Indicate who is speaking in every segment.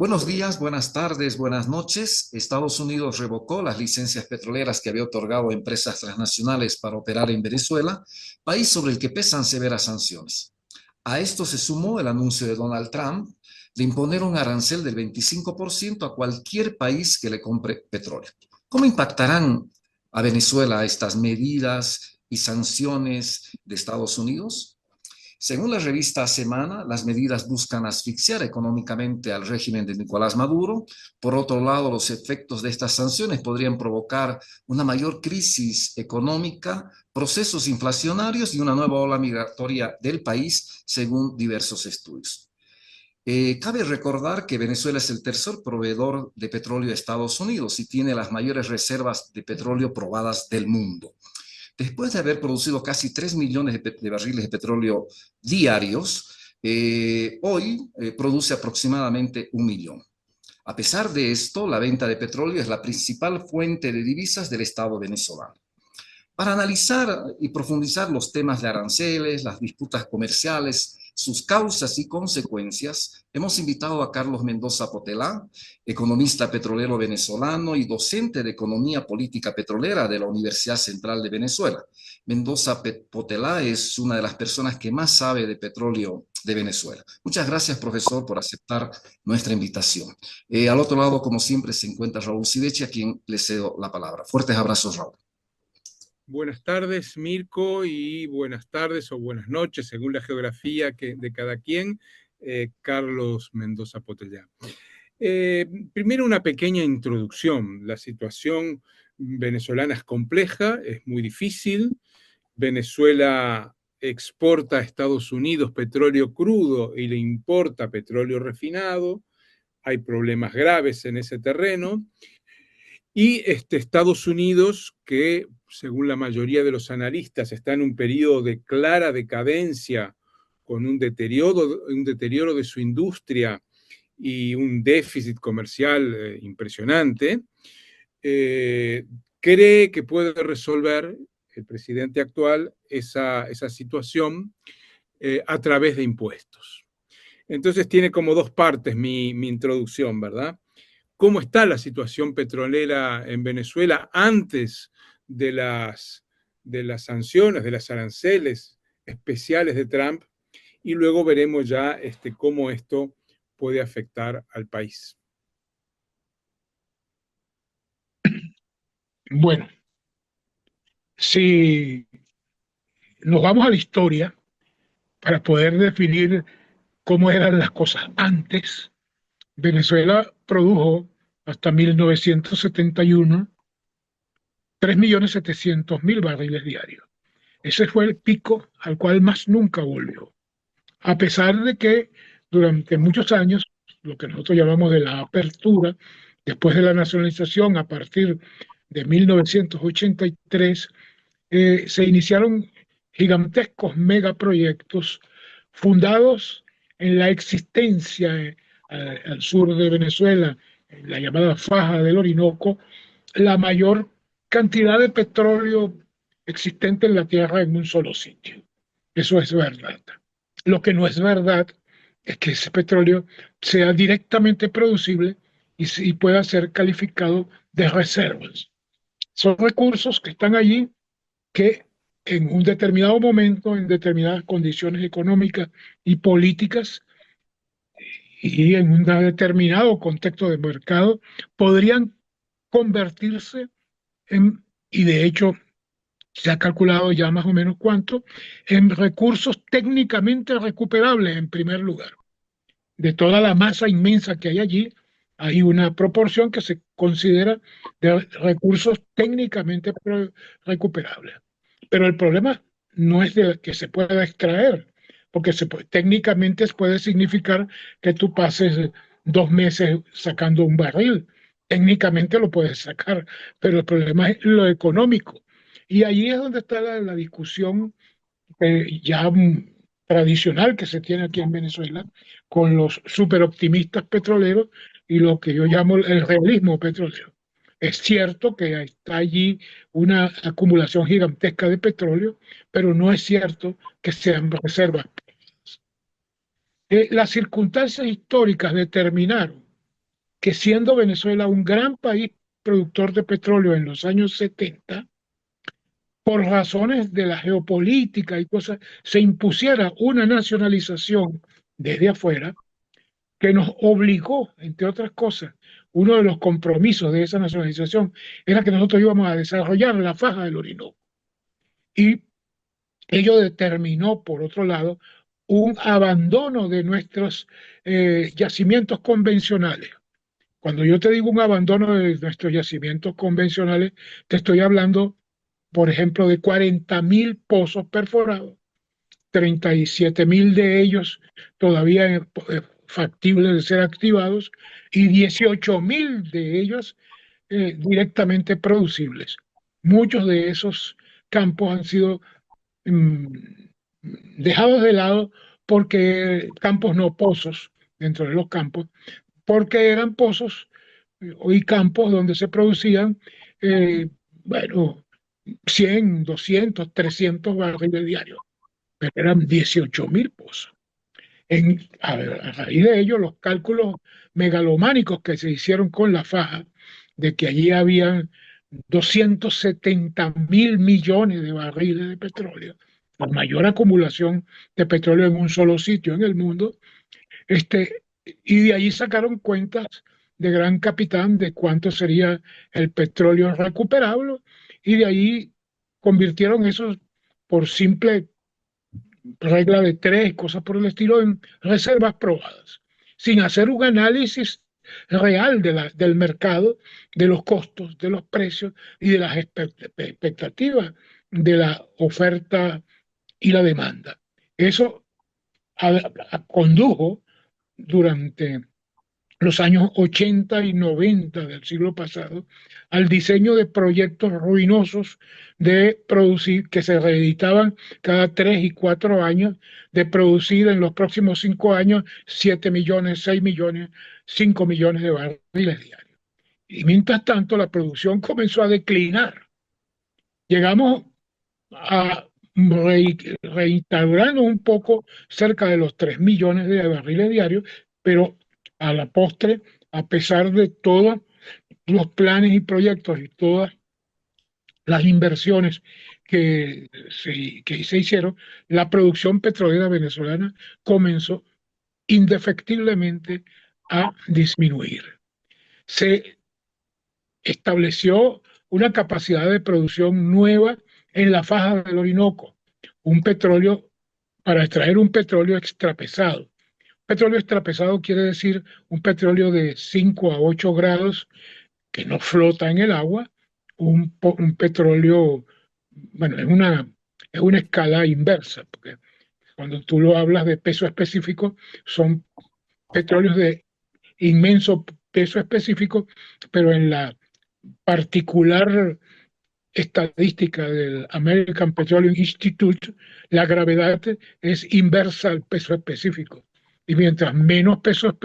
Speaker 1: Buenos días, buenas tardes, buenas noches. Estados Unidos revocó las licencias petroleras que había otorgado a empresas transnacionales para operar en Venezuela, país sobre el que pesan severas sanciones. A esto se sumó el anuncio de Donald Trump de imponer un arancel del 25% a cualquier país que le compre petróleo. ¿Cómo impactarán a Venezuela estas medidas y sanciones de Estados Unidos? Según la revista Semana, las medidas buscan asfixiar económicamente al régimen de Nicolás Maduro. Por otro lado, los efectos de estas sanciones podrían provocar una mayor crisis económica, procesos inflacionarios y una nueva ola migratoria del país, según diversos estudios. Cabe recordar que Venezuela es el tercer proveedor de petróleo de Estados Unidos y tiene las mayores reservas de petróleo probadas del mundo. Después de haber producido casi 3 millones de barriles de petróleo diarios, hoy produce aproximadamente 1 millón. A pesar de esto, la venta de petróleo es la principal fuente de divisas del Estado venezolano. Para analizar y profundizar los temas de aranceles, las disputas comerciales, sus causas y consecuencias, hemos invitado a Carlos Mendoza Potelá, economista petrolero venezolano y docente de Economía Política Petrolera de la Universidad Central de Venezuela. Mendoza Potelá es una de las personas que más sabe de petróleo de Venezuela. Muchas gracias, profesor, por aceptar nuestra invitación. Al otro lado, como siempre, se encuentra Raúl Sidechi, a quien le cedo la palabra. Fuertes abrazos, Raúl.
Speaker 2: Buenas tardes, Mirko, y buenas tardes o buenas noches, según la geografía de cada quien, Carlos Mendoza Potellá. Primero una pequeña introducción. La situación venezolana es compleja, es muy difícil. Venezuela exporta a Estados Unidos petróleo crudo y le importa petróleo refinado. Hay problemas graves en ese terreno. Y Estados Unidos, que según la mayoría de los analistas está en un periodo de clara decadencia, con un deterioro de su industria y un déficit comercial impresionante, cree que puede resolver el presidente actual esa situación a través de impuestos. Entonces tiene como dos partes mi introducción, ¿verdad? ¿Cómo está la situación petrolera en Venezuela antes de las sanciones, de las aranceles especiales de Trump? Y luego veremos ya cómo esto puede afectar al país.
Speaker 3: Bueno, si nos vamos a la historia para poder definir cómo eran las cosas antes, Venezuela produjo hasta 1971 3.700.000 barriles diarios. Ese fue el pico al cual más nunca volvió. A pesar de que durante muchos años, lo que nosotros llamamos de la apertura, después de la nacionalización a partir de 1983, se iniciaron gigantescos megaproyectos fundados en la existencia al sur de Venezuela, en la llamada faja del Orinoco, la mayor cantidad de petróleo existente en la Tierra en un solo sitio. Eso es verdad. Lo que no es verdad es que ese petróleo sea directamente producible y pueda ser calificado de reservas. Son recursos que están allí que en un determinado momento, en determinadas condiciones económicas y políticas y en un determinado contexto de mercado, podrían convertirse y de hecho se ha calculado ya más o menos cuánto, en recursos técnicamente recuperables en primer lugar. De toda la masa inmensa que hay allí, hay una proporción que se considera de recursos técnicamente recuperables. Pero el problema no es de que se pueda extraer, porque técnicamente puede significar que tú pases 2 meses sacando un barril. Técnicamente lo puedes sacar, pero el problema es lo económico. Y ahí es donde está la discusión ya tradicional que se tiene aquí en Venezuela con los superoptimistas petroleros y lo que yo llamo el realismo petrolero. Es cierto que está allí una acumulación gigantesca de petróleo, pero no es cierto que sean reservas. Las circunstancias históricas determinaron que siendo Venezuela un gran país productor de petróleo en los años 70, por razones de la geopolítica y cosas, se impusiera una nacionalización desde afuera que nos obligó, entre otras cosas, uno de los compromisos de esa nacionalización era que nosotros íbamos a desarrollar la faja del Orinoco. Y ello determinó, por otro lado, un abandono de nuestros yacimientos convencionales. Cuando yo te digo un abandono de nuestros yacimientos convencionales, te estoy hablando, por ejemplo, de 40.000 pozos perforados, 37.000 de ellos todavía factibles de ser activados y 18.000 de ellos directamente producibles. Muchos de esos campos han sido dejados de lado porque campos no pozos dentro de los campos, porque eran pozos y campos donde se producían, bueno, 100, 200, 300 barriles diarios, pero eran 18.000 pozos. A raíz de ello, los cálculos megalománicos que se hicieron con la faja, de que allí habían 270.000 millones de barriles de petróleo, la mayor acumulación de petróleo en un solo sitio en el mundo, y de allí sacaron cuentas de gran capitán de cuánto sería el petróleo recuperable, y de ahí convirtieron eso por simple regla de tres, cosas por el estilo, en reservas probadas, sin hacer un análisis real del mercado, de los costos, de los precios y de las expectativas de la oferta y la demanda. Eso condujo durante los años 80 y 90 del siglo pasado al diseño de proyectos ruinosos de producir, que se reeditaban cada 3 y 4 años, de producir en los próximos 5 años 7 millones, 6 millones, 5 millones de barriles diarios. Y mientras tanto la producción comenzó a declinar. Llegamos a reinstaurarnos un poco cerca de los 3 millones de barriles diarios, pero a la postre, a pesar de todos los planes y proyectos y todas las inversiones que se hicieron, la producción petrolera venezolana comenzó indefectiblemente a disminuir. Se estableció una capacidad de producción nueva en la faja del Orinoco, para extraer un petróleo extrapesado. Petróleo extrapesado quiere decir un petróleo de 5 a 8 grados que no flota en el agua, un petróleo, bueno, es una escala inversa, porque cuando tú lo hablas de peso específico, son petróleos de inmenso peso específico, pero en la particular estadística del American Petroleum Institute, la gravedad es inversa al peso específico. Y mientras menos peso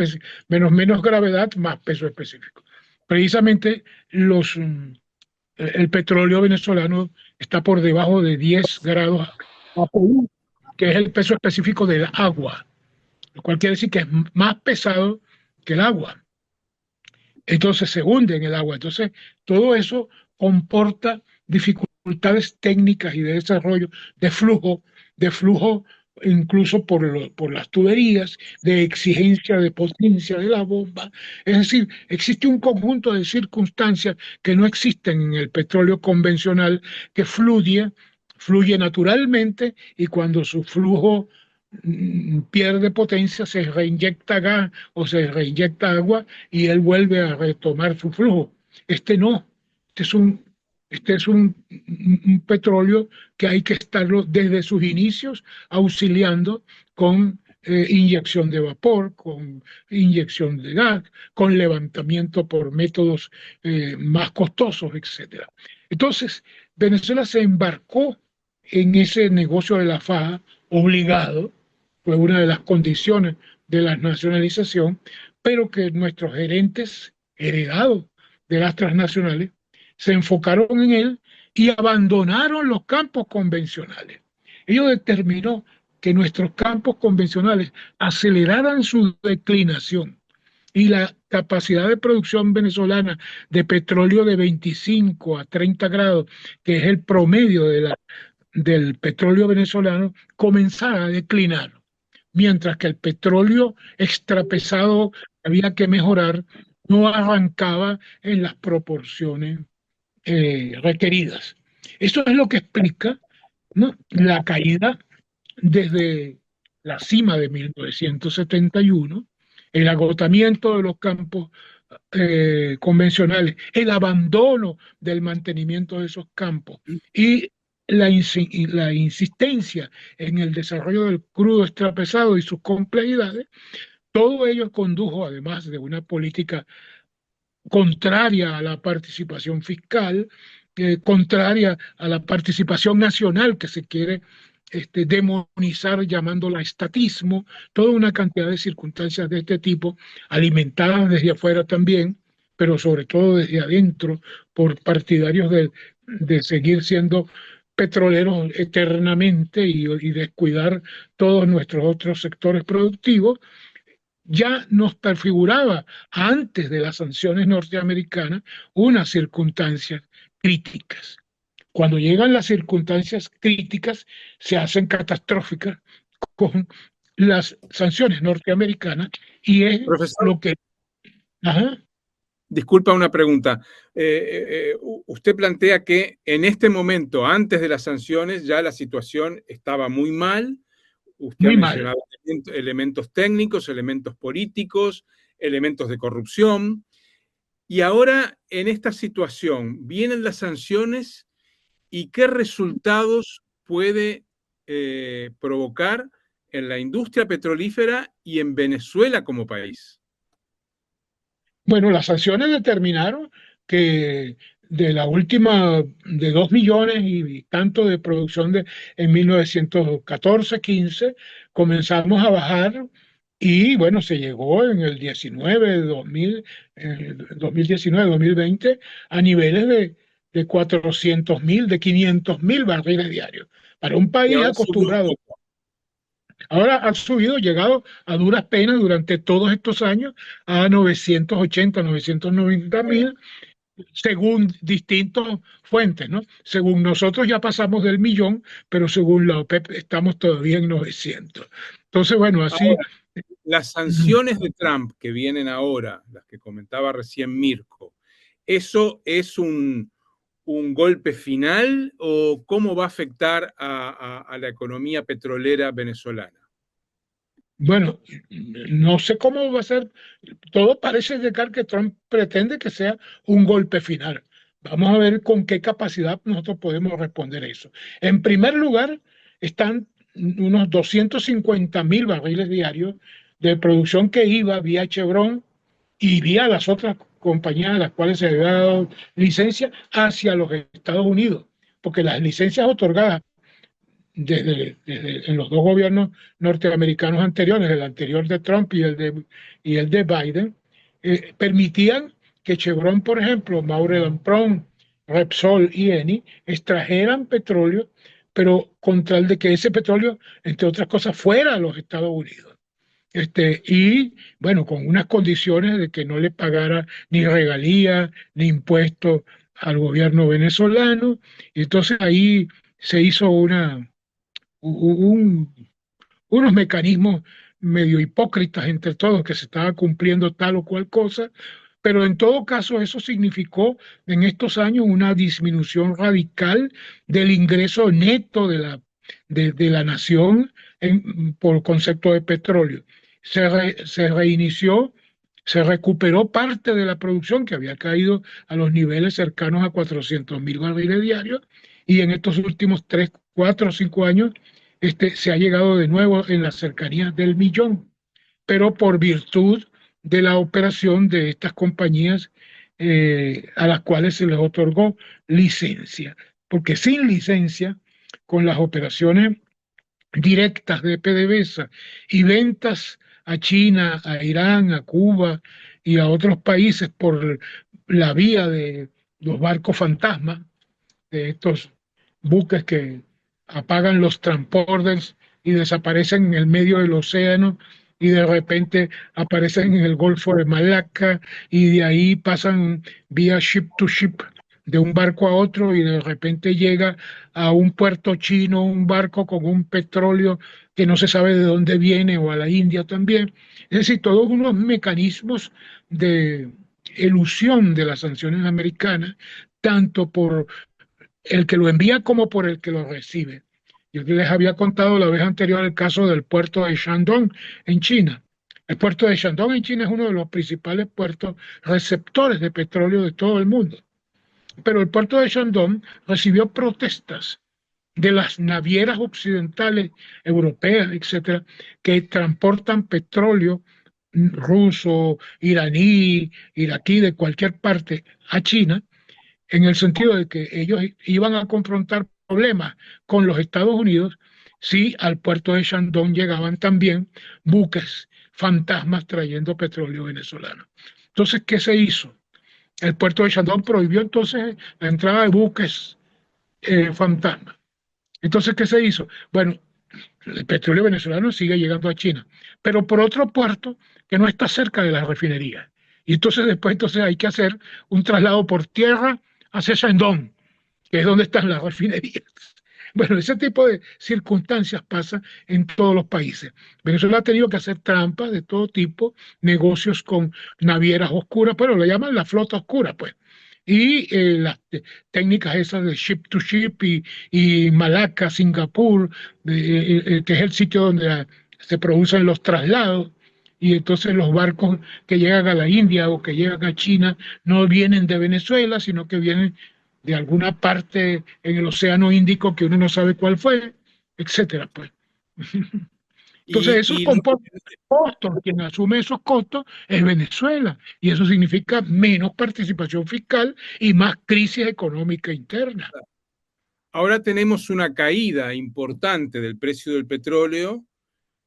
Speaker 3: menos gravedad, más peso específico. Precisamente el petróleo venezolano está por debajo de 10 grados, que es el peso específico del agua, lo cual quiere decir que es más pesado que el agua. Entonces se hunde en el agua. Entonces todo eso comporta dificultades técnicas y de desarrollo, de flujo incluso por las tuberías, de exigencia de potencia de la bomba. Es decir, existe un conjunto de circunstancias que no existen en el petróleo convencional, que fluye naturalmente, y cuando su flujo pierde potencia, se reinyecta gas o se reinyecta agua y él vuelve a retomar su flujo. No, este es un petróleo que hay que estarlo desde sus inicios auxiliando con inyección de vapor, con inyección de gas, con levantamiento por métodos más costosos, etc. Entonces, Venezuela se embarcó en ese negocio de la faja obligado, fue una de las condiciones de la nacionalización, pero que nuestros gerentes heredados de las transnacionales se enfocaron en él y abandonaron los campos convencionales. Ello determinó que nuestros campos convencionales aceleraran su declinación y la capacidad de producción venezolana de petróleo de 25 a 30 grados, que es el promedio del petróleo venezolano, comenzara a declinar, mientras que el petróleo extrapesado que había que mejorar no arrancaba en las proporciones requeridas. Eso es lo que explica, ¿no?, la caída desde la cima de 1971, el agotamiento de los campos convencionales, el abandono del mantenimiento de esos campos y la insistencia en el desarrollo del crudo extrapesado y sus complejidades. Todo ello condujo, además de una política contraria a la participación fiscal, contraria a la participación nacional que se quiere demonizar llamándola estatismo, toda una cantidad de circunstancias de este tipo, alimentadas desde afuera también, pero sobre todo desde adentro, por partidarios de seguir siendo petroleros eternamente y descuidar todos nuestros otros sectores productivos. Ya nos prefiguraba antes de las sanciones norteamericanas unas circunstancias críticas. Cuando llegan las circunstancias críticas, se hacen catastróficas con las sanciones norteamericanas y es
Speaker 2: Profesor,
Speaker 3: lo que... Ajá.
Speaker 2: disculpa una pregunta. Usted plantea que en este momento, antes de las sanciones, ya la situación estaba muy mal. Usted ha
Speaker 3: Muy mal.
Speaker 2: mencionado elementos técnicos, elementos políticos, elementos de corrupción. Y ahora, en esta situación, vienen las sanciones y qué resultados puede provocar en la industria petrolífera y en Venezuela como país.
Speaker 3: Bueno, las sanciones determinaron que de la última, de 2 millones y tanto de producción en 1914-15, comenzamos a bajar y bueno, se llegó en el 19, 2000, 2019, 2020 a niveles de 400.000, de 500.000 barriles diarios. Para un
Speaker 2: Y
Speaker 3: país
Speaker 2: ahora subió un
Speaker 3: acostumbrado.
Speaker 2: poco.
Speaker 3: Ahora ha subido, llegado a duras penas durante todos estos años a 980, 990.000, según distintas fuentes, ¿no? Según nosotros ya pasamos del millón, pero según la OPEP estamos todavía en 900. Entonces, bueno, así...
Speaker 2: Ahora, las sanciones de Trump que vienen ahora, las que comentaba recién Mirko, ¿eso es un golpe final o cómo va a afectar a la economía petrolera venezolana?
Speaker 3: Bueno, no sé cómo va a ser. Todo parece indicar que Trump pretende que sea un golpe final. Vamos a ver con qué capacidad nosotros podemos responder eso. En primer lugar, están unos 250.000 barriles diarios de producción que iba vía Chevron y vía las otras compañías a las cuales se había dado licencia hacia los Estados Unidos, porque las licencias otorgadas en los dos gobiernos norteamericanos anteriores, el anterior de Trump y el de Biden, permitían que Chevron, por ejemplo, Maurel & Prom, Repsol y Eni extrajeran petróleo, pero con tal de que ese petróleo, entre otras cosas, fuera a los Estados Unidos. Y bueno, con unas condiciones de que no le pagara ni regalía ni impuestos al gobierno venezolano. Y entonces ahí se hizo un, unos mecanismos medio hipócritas entre todos, que se estaba cumpliendo tal o cual cosa, pero en todo caso eso significó en estos años una disminución radical del ingreso neto de la nación por concepto de petróleo. Se reinició, se recuperó parte de la producción que había caído a los niveles cercanos a 400.000 barriles diarios y en estos últimos 3, 4 o 5 años se ha llegado de nuevo en las cercanías del millón, pero por virtud de la operación de estas compañías a las cuales se les otorgó licencia, porque sin licencia, con las operaciones directas de PDVSA y ventas a China, a Irán, a Cuba y a otros países por la vía de los barcos fantasma, de estos buques que apagan los transponders y desaparecen en el medio del océano y de repente aparecen en el Golfo de Malaca y de ahí pasan vía ship to ship de un barco a otro y de repente llega a un puerto chino un barco con un petróleo que no se sabe de dónde viene o a la India también. Es decir, todos unos mecanismos de elusión de las sanciones americanas, tanto por el que lo envía como por el que lo recibe. Yo les había contado la vez anterior el caso del puerto de Shandong en China. El puerto de Shandong en China es uno de los principales puertos receptores de petróleo de todo el mundo. Pero el puerto de Shandong recibió protestas de las navieras occidentales, europeas, etcétera, que transportan petróleo ruso, iraní, iraquí, de cualquier parte a China, en el sentido de que ellos iban a confrontar problemas con los Estados Unidos si al puerto de Shandong llegaban también buques fantasmas trayendo petróleo venezolano. Entonces, ¿qué se hizo? El puerto de Shandong prohibió entonces la entrada de buques fantasmas. Entonces, ¿qué se hizo? Bueno, el petróleo venezolano sigue llegando a China, pero por otro puerto que no está cerca de la refinería. Y entonces hay que hacer un traslado por tierra hacia Shandong, que es donde están las refinerías. Bueno, ese tipo de circunstancias pasa en todos los países. Venezuela ha tenido que hacer trampas de todo tipo, negocios con navieras oscuras, pero le llaman la flota oscura, pues. Y las técnicas esas de ship to ship y Malaca, Singapur, que es el sitio donde se producen los traslados. Y entonces los barcos que llegan a la India o que llegan a China no vienen de Venezuela, sino que vienen de alguna parte en el Océano Índico que uno no sabe cuál fue, etcétera, pues. Entonces eso
Speaker 2: Y
Speaker 3: comporta costos. Quien asume esos costos es Venezuela y eso significa menos participación fiscal y más crisis económica interna.
Speaker 2: ahora tenemos una caída importante del precio del petróleo,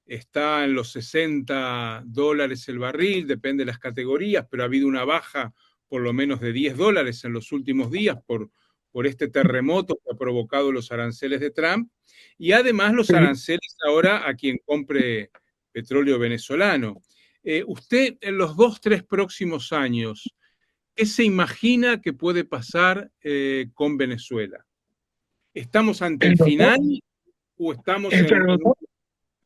Speaker 2: está en los $60 el barril, depende de las categorías, pero ha habido una baja por lo menos de $10 en los últimos días por este terremoto que ha provocado los aranceles de Trump, y además los aranceles ahora a quien compre petróleo venezolano. Usted en los 2, 3 próximos años, ¿qué se imagina que puede pasar con Venezuela? ¿Estamos ante el final o estamos en un...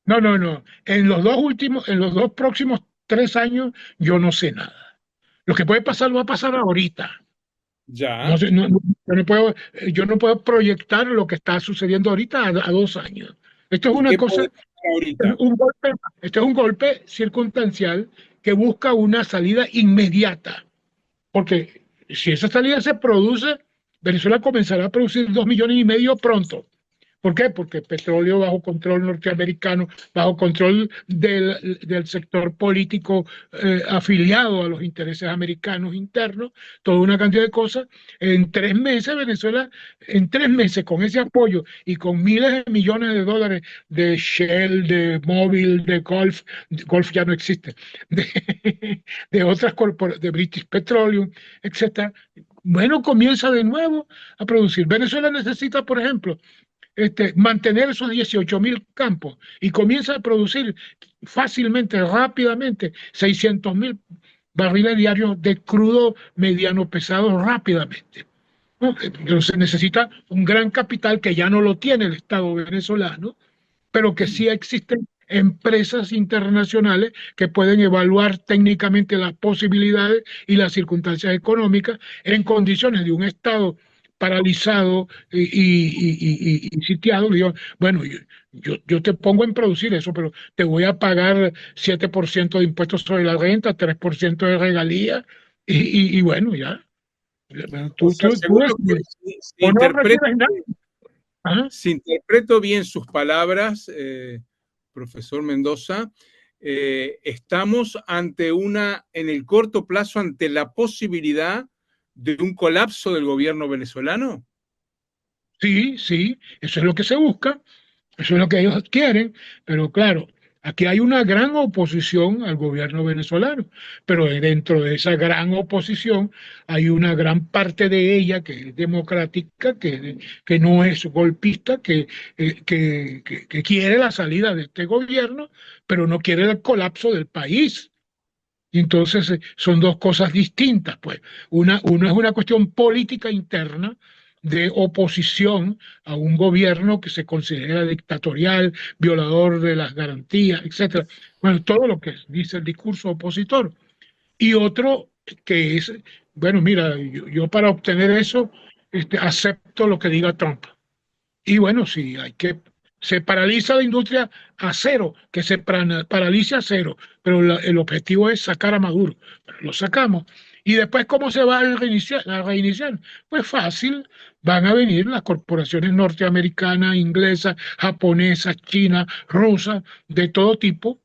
Speaker 3: No. En los dos próximos 3 años, yo no sé nada. Lo que puede pasar va a pasar ahorita.
Speaker 2: Ya.
Speaker 3: Yo no puedo proyectar lo que está sucediendo ahorita a 2 años. Esto es
Speaker 2: ¿Y
Speaker 3: una
Speaker 2: qué puede
Speaker 3: cosa,
Speaker 2: pasar ahorita?
Speaker 3: esto es un golpe circunstancial que busca una salida inmediata. Porque si esa salida se produce, Venezuela comenzará a producir 2,5 millones pronto. ¿Por qué? Porque petróleo bajo control norteamericano, bajo control del sector político afiliado a los intereses americanos internos, toda una cantidad de cosas. En 3 meses, Venezuela, en 3 meses, con ese apoyo y con miles de millones de dólares de Shell, de Mobil, de Gulf ya no existe, de otras corporaciones, de British Petroleum, etcétera. Bueno, comienza de nuevo a producir. Venezuela necesita, por ejemplo, mantener esos 18.000 campos y comienza a producir fácilmente, rápidamente, 600.000 barriles diarios de crudo mediano pesado rápidamente, ¿no? Entonces necesita un gran capital que ya no lo tiene el Estado venezolano, pero que sí existen empresas internacionales que pueden evaluar técnicamente las posibilidades y las circunstancias económicas en condiciones de un Estado paralizado y sitiado. Digo, bueno, yo te pongo en producir eso, pero te voy a pagar 7% de impuestos sobre la renta, 3% de regalías, y bueno, ya. Bueno,
Speaker 2: O sea,
Speaker 3: tú
Speaker 2: según lo que
Speaker 3: decides. O no recibes nada. Ajá.
Speaker 2: si interpreto bien sus palabras, profesor Mendoza, estamos ante en el corto plazo, ante la posibilidad de un colapso del gobierno venezolano.
Speaker 3: Sí, eso es lo que se busca, eso es lo que ellos quieren, pero claro, Aquí hay una gran oposición al gobierno venezolano, pero dentro de esa gran oposición hay una gran parte de ella que es democrática, que no es golpista, que quiere la salida de este gobierno, pero no quiere el colapso del país. Y entonces son dos cosas distintas, pues. Una es una cuestión política interna de oposición a un gobierno que se considera dictatorial, violador de las garantías, etcétera. Bueno, todo lo que dice el discurso opositor. Y otro que es, bueno, mira, yo para obtener eso acepto lo que diga Trump. Y bueno, sí, se paraliza la industria a cero, que se paralice a cero, pero el objetivo es sacar a Maduro. Pero lo sacamos. Y después, ¿cómo se va a reiniciar? Pues fácil, van a venir las corporaciones norteamericanas, inglesas, japonesas, chinas, rusas, de todo tipo,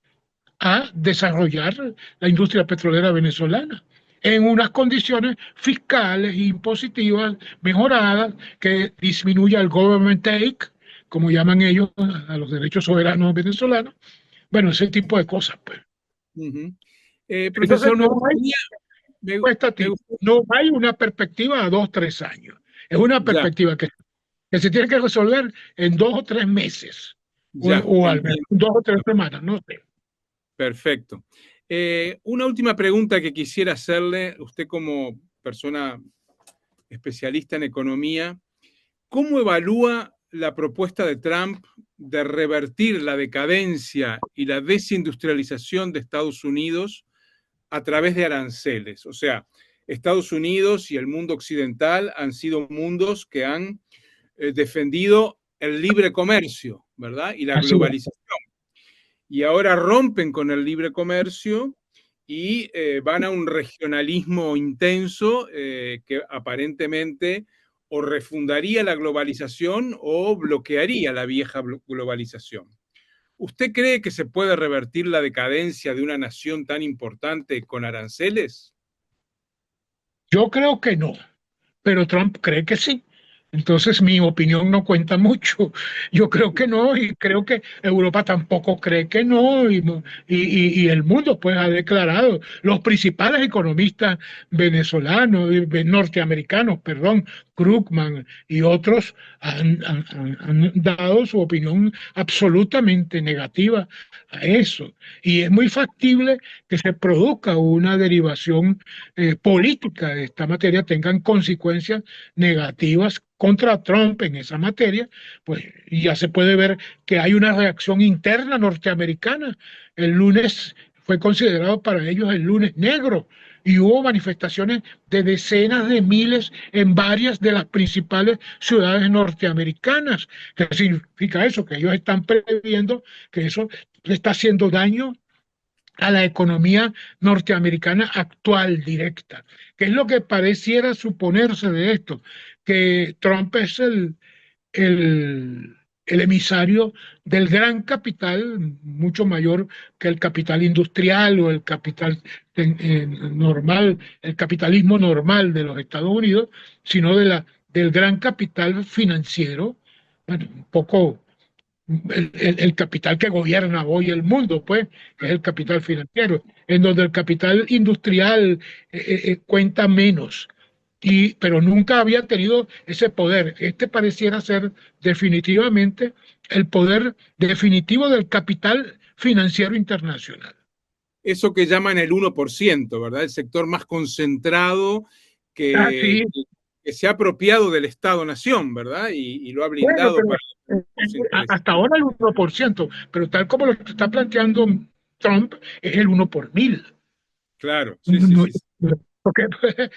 Speaker 3: a desarrollar la industria petrolera venezolana en unas condiciones fiscales e impositivas mejoradas que disminuya el government take, como llaman ellos a los derechos soberanos venezolanos. Bueno, ese tipo de cosas, pues.
Speaker 2: Profesor,
Speaker 3: Entonces, no hay una perspectiva a 2, 3 años. Es una perspectiva que se tiene que resolver en 2 o 3 meses, o al menos 2 o 3 semanas, no sé.
Speaker 2: Perfecto. Una última pregunta que quisiera hacerle, usted como persona especialista en economía, ¿cómo evalúa la propuesta de Trump de revertir la decadencia y la desindustrialización de Estados Unidos a través de aranceles? O sea, Estados Unidos y el mundo occidental han sido mundos que han defendido el libre comercio, ¿verdad? Y la globalización. Y ahora rompen con el libre comercio y van a un regionalismo intenso que aparentemente o refundaría la globalización o bloquearía la vieja globalización. ¿Usted cree que se puede revertir la decadencia de una nación tan importante con aranceles?
Speaker 3: Yo creo que no, pero Trump cree que sí. Entonces mi opinión no cuenta mucho. Yo creo que no y creo que Europa tampoco cree que no y el mundo pues ha declarado, los principales economistas venezolanos, norteamericanos, perdón, Krugman y otros han dado su opinión absolutamente negativa a eso. Y es muy factible que se produzca una derivación política de esta materia, tengan consecuencias negativas contra Trump en esa materia, pues ya se puede ver que hay una reacción interna norteamericana. El lunes fue considerado para ellos el lunes negro y hubo manifestaciones de decenas de miles en varias de las principales ciudades norteamericanas. ¿Qué significa eso? Que ellos están previendo que eso le está haciendo daño a la economía norteamericana actual directa. ¿Qué es lo que pareciera suponerse de esto? Que Trump es el emisario del gran capital, mucho mayor que el capital industrial o el capital normal, el capitalismo normal de los Estados Unidos, sino del gran capital financiero, bueno, un poco el capital que gobierna hoy el mundo, pues, que es el capital financiero, en donde el capital industrial cuenta menos, pero nunca había tenido ese poder. Este pareciera ser definitivamente el poder definitivo del capital financiero internacional.
Speaker 2: Eso que llaman el 1%, ¿verdad? El sector más concentrado que,
Speaker 3: Sí.
Speaker 2: que se ha apropiado del Estado-nación, ¿verdad? Y lo ha blindado
Speaker 3: Bueno,
Speaker 2: para
Speaker 3: hasta ahora el 1%, pero tal como lo está planteando Trump, es el 1 por 1000.
Speaker 2: Claro, sí, sí, sí.
Speaker 3: Porque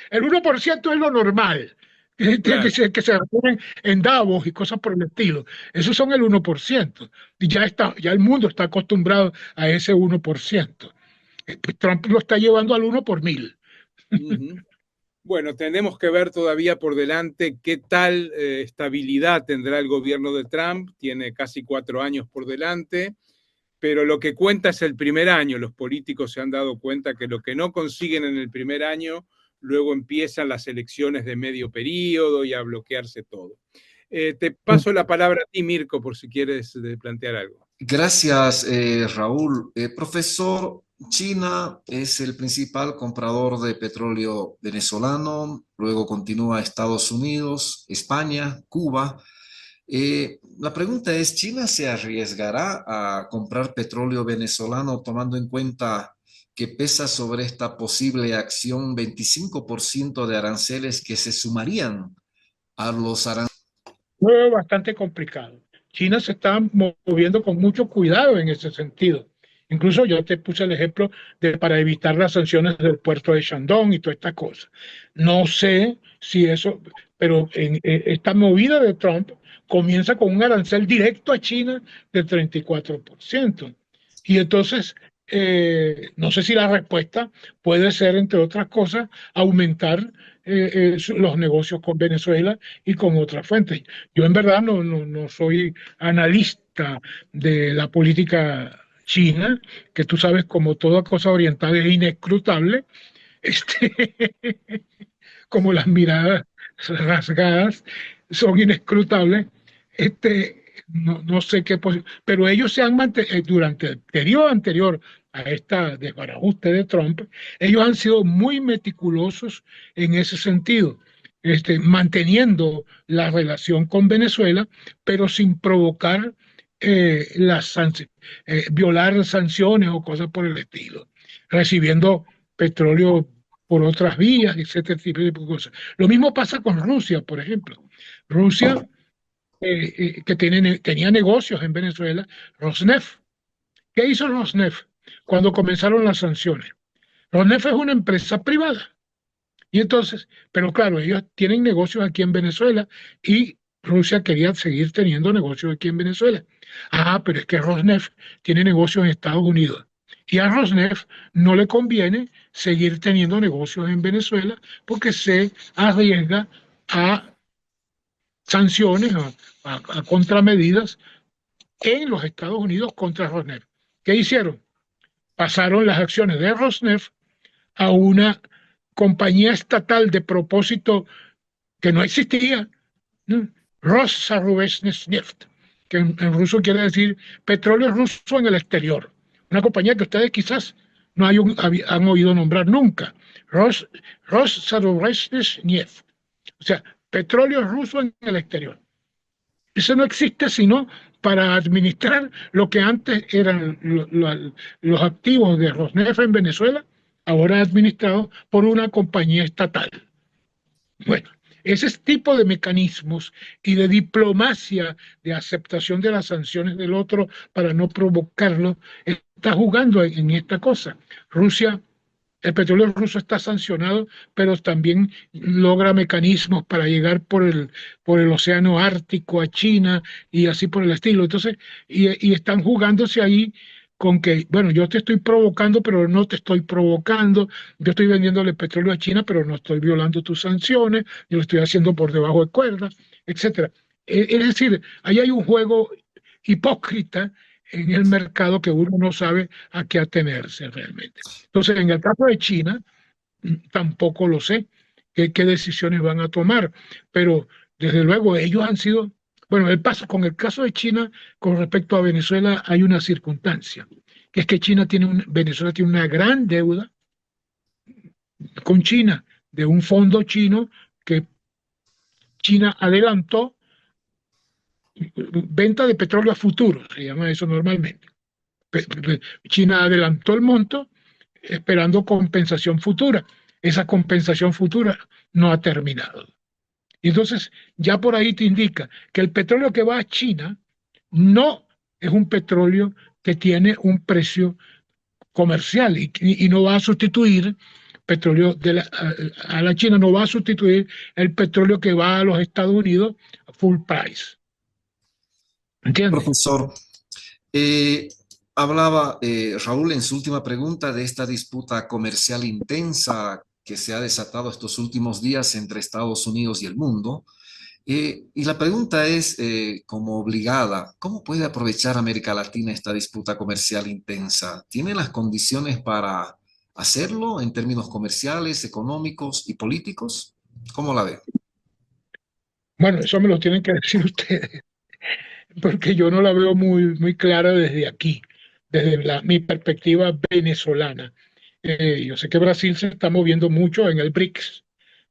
Speaker 3: el 1% es lo normal,
Speaker 2: Claro.
Speaker 3: que se reúnen en Davos y cosas por el estilo. Esos son el 1%. Y ya el mundo está acostumbrado a ese 1%. Pues Trump lo está llevando al 1 por 1000.
Speaker 2: Bueno, tenemos que ver todavía por delante qué tal estabilidad tendrá el gobierno de Trump. Tiene casi 4 años por delante, pero lo que cuenta es el primer año. Los políticos se han dado cuenta que lo que no consiguen en el primer año, luego empiezan las elecciones de medio periodo y a bloquearse todo. Te paso la palabra a ti, Mirko, por si quieres plantear algo.
Speaker 1: Gracias, Raúl. Profesor, China es el principal comprador de petróleo venezolano, luego continúa Estados Unidos, España, Cuba. La pregunta es, ¿China se arriesgará a comprar petróleo venezolano tomando en cuenta que pesa sobre esta posible acción 25% de aranceles que se sumarían a los aranceles?
Speaker 3: Lo veo bastante complicado. China se está moviendo con mucho cuidado en ese sentido. Incluso yo te puse el ejemplo de para evitar las sanciones del puerto de Shandong y toda esta cosa. No sé si eso, pero esta movida de Trump comienza con un arancel directo a China del 34%. Y entonces, no sé si la respuesta puede ser, entre otras cosas, aumentar los negocios con Venezuela y con otras fuentes. Yo en verdad no soy analista de la política china, que tú sabes, como toda cosa oriental es inescrutable, este, como las miradas rasgadas son inescrutables, no sé qué, pero ellos se han mantenido, durante el periodo anterior a esta desbarajuste de Trump, ellos han sido muy meticulosos en ese sentido, manteniendo la relación con Venezuela, pero sin provocar violar sanciones o cosas por el estilo, recibiendo petróleo por otras vías, etcétera, tipo de cosas. Lo mismo pasa con Rusia, por ejemplo. Rusia, que tenía negocios en Venezuela, Rosneft. ¿Qué hizo Rosneft cuando comenzaron las sanciones? Rosneft es una empresa privada. Y entonces, pero claro, ellos tienen negocios aquí en Venezuela y Rusia quería seguir teniendo negocios aquí en Venezuela. Ah, pero es que Rosneft tiene negocios en Estados Unidos. Y a Rosneft no le conviene seguir teniendo negocios en Venezuela porque se arriesga a sanciones, a contramedidas en los Estados Unidos contra Rosneft. ¿Qué hicieron? Pasaron las acciones de Rosneft a una compañía estatal de propósito que no existía, ¿no? Rosneft, que en ruso quiere decir petróleo ruso en el exterior. Una compañía que ustedes quizás no han oído nombrar nunca. Rosneft. O sea, petróleo ruso en el exterior. Eso no existe sino para administrar lo que antes eran los activos de Rosneft en Venezuela, ahora administrados por una compañía estatal. Bueno, ese tipo de mecanismos y de diplomacia de aceptación de las sanciones del otro para no provocarlo, está jugando en esta cosa. Rusia, el petróleo ruso está sancionado, pero también logra mecanismos para llegar por el océano Ártico a China y así por el estilo. Entonces, y están jugándose ahí con que, bueno, yo te estoy provocando, pero no te estoy provocando. Yo estoy vendiéndole petróleo a China, pero no estoy violando tus sanciones. Yo lo estoy haciendo por debajo de cuerda, etcétera. Es decir, ahí hay un juego hipócrita en el mercado que uno no sabe a qué atenerse realmente. Entonces, en el caso de China, tampoco lo sé qué decisiones van a tomar, pero desde luego ellos han sido, bueno, con el caso de China con respecto a Venezuela hay una circunstancia, que es que Venezuela tiene una gran deuda con China, de un fondo chino que China adelantó venta de petróleo a futuro, se llama eso normalmente. China adelantó el monto esperando compensación futura. Esa compensación futura no ha terminado. Y entonces ya por ahí te indica que el petróleo que va a China no es un petróleo que tiene un precio comercial y no va a sustituir petróleo a la China, no va a sustituir el petróleo que va a los Estados Unidos a full price. ¿Entiendes?
Speaker 1: Profesor, eh, hablaba Raúl en su última pregunta de esta disputa comercial intensa que se ha desatado estos últimos días entre Estados Unidos y el mundo. Y la pregunta es, como obligada, ¿cómo puede aprovechar América Latina esta disputa comercial intensa? ¿Tiene las condiciones para hacerlo en términos comerciales, económicos y políticos? ¿Cómo la ve?
Speaker 3: Bueno, eso me lo tienen que decir ustedes. porque yo no la veo muy clara desde aquí, desde mi perspectiva venezolana. Yo sé que Brasil se está moviendo mucho en el BRICS,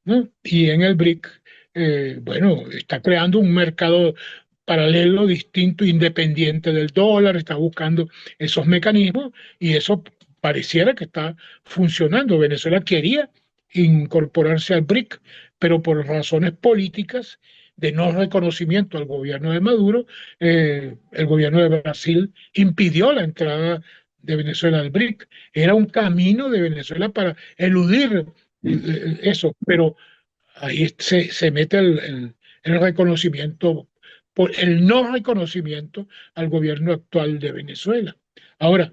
Speaker 3: ¿no? Y en el BRIC, bueno, está creando un mercado paralelo, distinto, independiente del dólar, está buscando esos mecanismos y eso pareciera que está funcionando. Venezuela quería incorporarse al BRIC, pero por razones políticas de no reconocimiento al gobierno de Maduro, el gobierno de Brasil impidió la entrada de Venezuela al BRIC. Era un camino de Venezuela para eludir eso, pero ahí se mete el reconocimiento, por el no reconocimiento al gobierno actual de Venezuela. Ahora,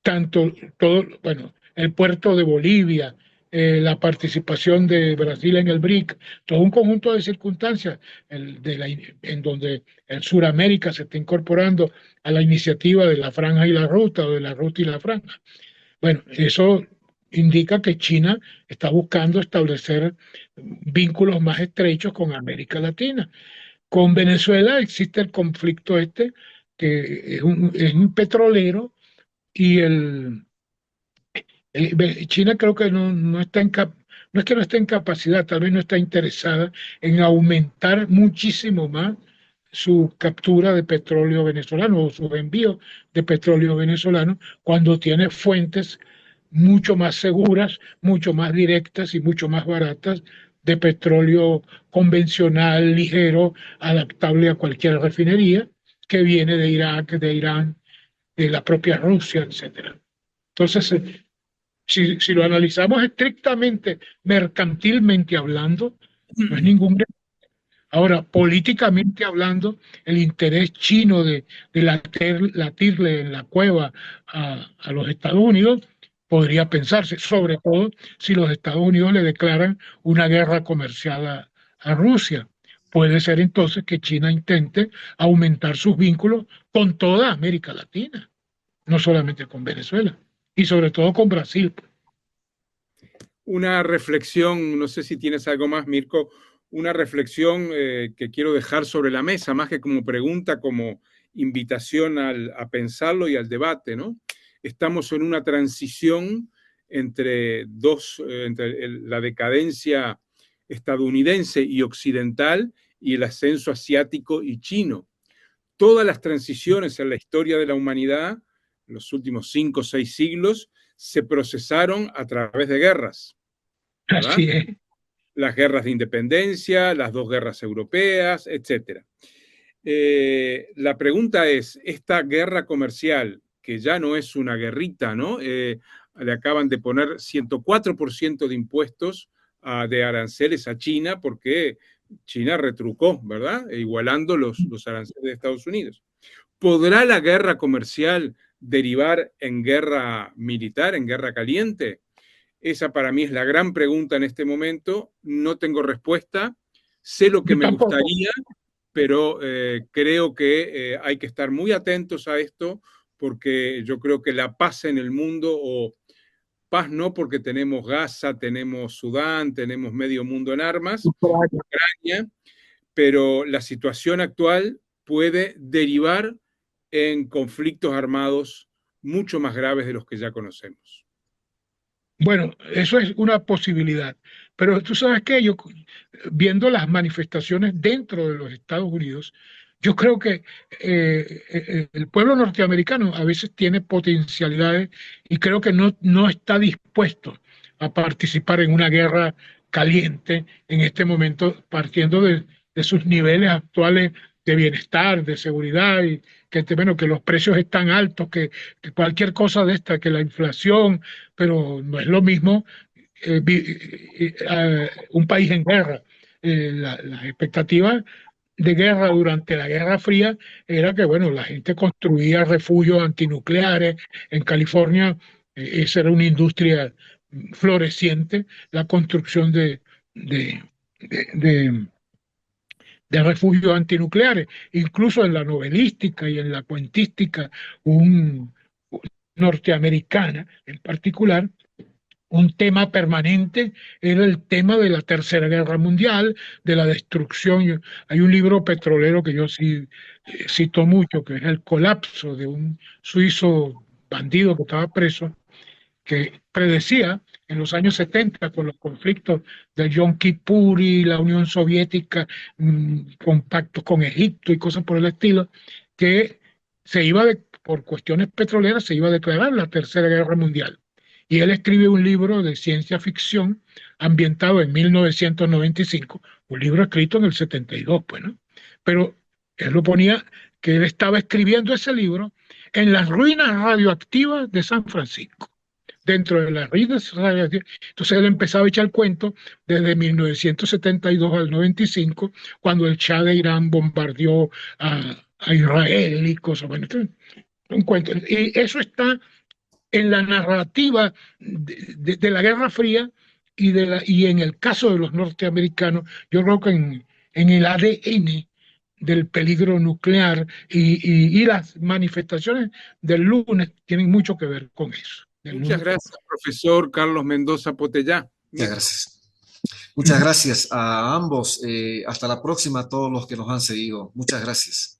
Speaker 3: tanto todo, bueno, el puerto de Bolivia, la participación de Brasil en el BRIC, todo un conjunto de circunstancias en donde el Suramérica se está incorporando a la iniciativa de la franja y la ruta, o de la ruta y la franja. Bueno, eso indica que China está buscando establecer vínculos más estrechos con América Latina. Con Venezuela existe el conflicto este, que es un petrolero y China creo que no está no es que no esté en capacidad, tal vez no está interesada en aumentar muchísimo más su captura de petróleo venezolano o su envío de petróleo venezolano cuando tiene fuentes mucho más seguras, mucho más directas y mucho más baratas de petróleo convencional, ligero, adaptable a cualquier refinería que viene de Irak, de Irán, de la propia Rusia, etcétera. Entonces, si lo analizamos estrictamente mercantilmente hablando, no es ningún. Ahora, políticamente hablando, el interés chino de latirle en la cueva a los Estados Unidos podría pensarse, sobre todo si los Estados Unidos le declaran una guerra comercial a Rusia. Puede ser entonces que China intente aumentar sus vínculos con toda América Latina, no solamente con Venezuela, y sobre todo con Brasil.
Speaker 2: Una reflexión, no sé si tienes algo más, Mirko, una reflexión que quiero dejar sobre la mesa, más que como pregunta, como invitación a pensarlo y al debate, ¿no? Estamos en una transición entre la decadencia estadounidense y occidental y el ascenso asiático y chino. Todas las transiciones en la historia de la humanidad, en los últimos 5 o 6 siglos, se procesaron a través de guerras, ¿verdad?
Speaker 3: Así es.
Speaker 2: Las guerras de independencia, las 2 guerras europeas, etc. La pregunta es, esta guerra comercial, que ya no es una guerrita, ¿no? Le acaban de poner 104% de impuestos de aranceles a China porque China retrucó, ¿verdad? Igualando los aranceles de Estados Unidos. ¿Podrá la guerra comercial derivar en guerra militar, en guerra caliente? Esa para mí es la gran pregunta en este momento. No tengo respuesta. Sé lo que me gustaría, pero creo que hay que estar muy atentos a esto porque yo creo que la paz en el mundo, o paz no porque tenemos Gaza, tenemos Sudán, tenemos medio mundo en armas, Ucrania, pero la situación actual puede derivar en conflictos armados mucho más graves de los que ya conocemos.
Speaker 3: Bueno, eso es una posibilidad, pero tú sabes que yo, viendo las manifestaciones dentro de los Estados Unidos, yo creo que el pueblo norteamericano a veces tiene potencialidades y creo que no está dispuesto a participar en una guerra caliente en este momento, partiendo de sus niveles actuales de bienestar, de seguridad y bueno, que los precios están altos, que cualquier cosa de esta, que la inflación, pero no es lo mismo un país en guerra. Las expectativas de guerra durante la Guerra Fría era que, bueno, la gente construía refugios antinucleares. En California, esa era una industria floreciente, la construcción de, de, de refugios antinucleares. Incluso en la novelística y en la cuentística, un norteamericana en particular un tema permanente era el tema de la Tercera Guerra Mundial, de la destrucción. Hay un libro petrolero que yo sí cito mucho, que es El colapso, de un suizo bandido que estaba preso, que predecía en los años 70, con los conflictos del Yom Kippur y la Unión Soviética, con pactos con Egipto y cosas por el estilo, que por cuestiones petroleras se iba a declarar la Tercera Guerra Mundial. Y él escribe un libro de ciencia ficción ambientado en 1995, un libro escrito en el 72, pues, ¿no? Pero él lo ponía que él estaba escribiendo ese libro en las ruinas radioactivas de San Francisco, dentro de las ruinas radioactivas. Entonces él empezaba a echar el cuento desde 1972 al 95, cuando el Shah de Irán bombardeó a Israel y cosas. Bueno, un cuento. Y eso está en la narrativa de la Guerra Fría y en el caso de los norteamericanos, yo creo que en el ADN del peligro nuclear y las manifestaciones del lunes tienen mucho que ver con eso.
Speaker 2: Muchas gracias, profesor Carlos Mendoza Potellá.
Speaker 1: Muchas gracias. Muchas gracias a ambos. Hasta la próxima a todos los que nos han seguido. Muchas gracias.